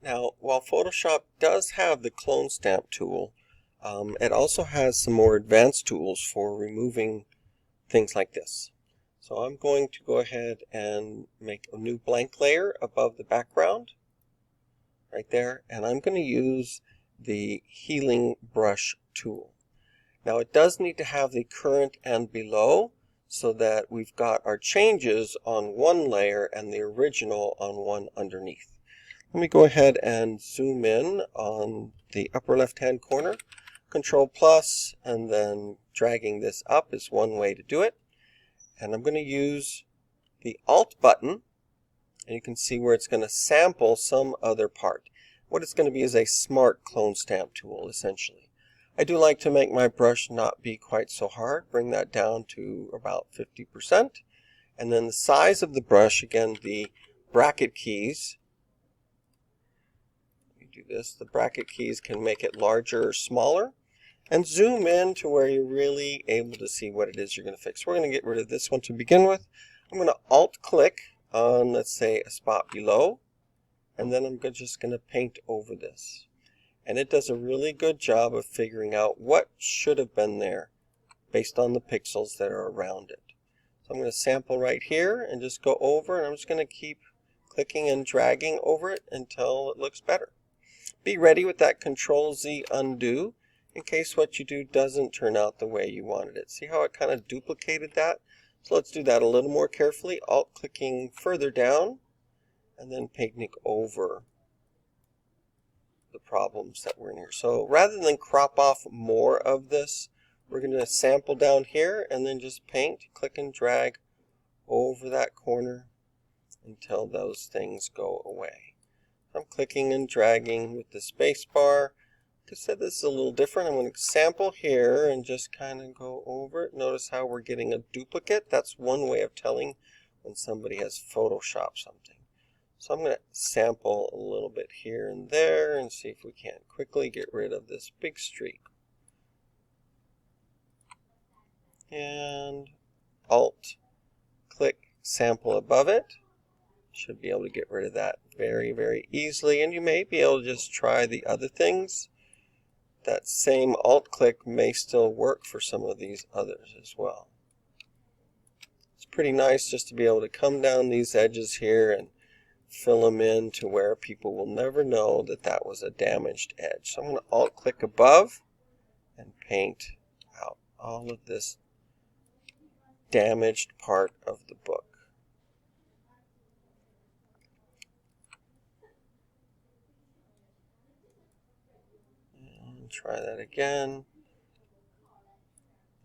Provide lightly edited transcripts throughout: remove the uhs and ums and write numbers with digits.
Now, while Photoshop does have the clone stamp tool, it also has some more advanced tools for removing things like this. So I'm going to go ahead and make a new blank layer above the background, right there, and I'm going to use the healing brush tool. Now it does need to have the current and below so that we've got our changes on one layer and the original on one underneath. Let me go ahead and zoom in on the upper left hand corner. Control plus and then dragging this up is one way to do it. And I'm going to use the Alt button, and you can see where it's going to sample some other part. What it's going to be is a smart clone stamp tool, essentially. I do like to make my brush not be quite so hard. Bring that down to about 50%. And then the size of the brush, again, the bracket keys. Do this. The bracket keys can make it larger or smaller, and zoom in to where you're really able to see what it is you're going to fix. We're going to get rid of this one to begin with. I'm going to alt click on, let's say, a spot below, and then I'm just going to paint over this. And it does a really good job of figuring out what should have been there based on the pixels that are around it. So I'm going to sample right here and just go over, and I'm just going to keep clicking and dragging over it until it looks better. Be ready with that Control-Z undo in case what you do doesn't turn out the way you wanted it. See how it kind of duplicated that? So let's do that a little more carefully. Alt-clicking further down and then painting over the problems that were in here. So rather than crop off more of this, we're going to sample down here and then just paint, click and drag over that corner until those things go away. I'm clicking and dragging with the space bar. Like I said, this is a little different. I'm going to sample here and just kind of go over it. Notice how we're getting a duplicate. That's one way of telling when somebody has photoshopped something. So I'm going to sample a little bit here and there and see if we can't quickly get rid of this big streak. And Alt, click, sample above it. Should be able to get rid of that very, very easily. And you may be able to just try the other things. That same Alt click may still work for some of these others as well. It's pretty nice just to be able to come down these edges here and fill them in to where people will never know that that was a damaged edge. So I'm going to Alt click above and paint out all of this damaged part of the book. Try that again.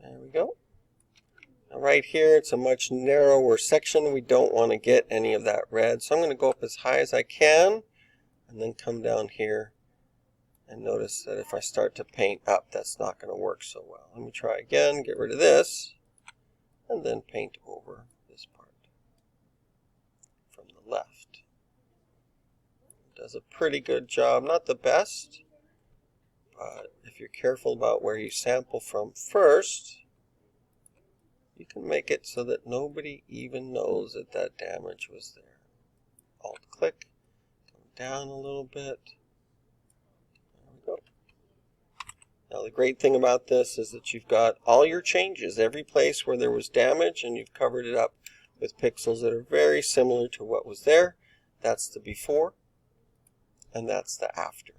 There we go. Now right here, it's a much narrower section. We don't want to get any of that red. So I'm going to go up as high as I can and then come down here and notice that if I start to paint up, that's not going to work so well. Let me try again, get rid of this, and then paint over this part from the left. It does a pretty good job. Not the best. But if you're careful about where you sample from first, you can make it so that nobody even knows that that damage was there. Alt click, come down a little bit. There we go. Now the great thing about this is that you've got all your changes, every place where there was damage, and you've covered it up with pixels that are very similar to what was there. That's the before, and that's the after.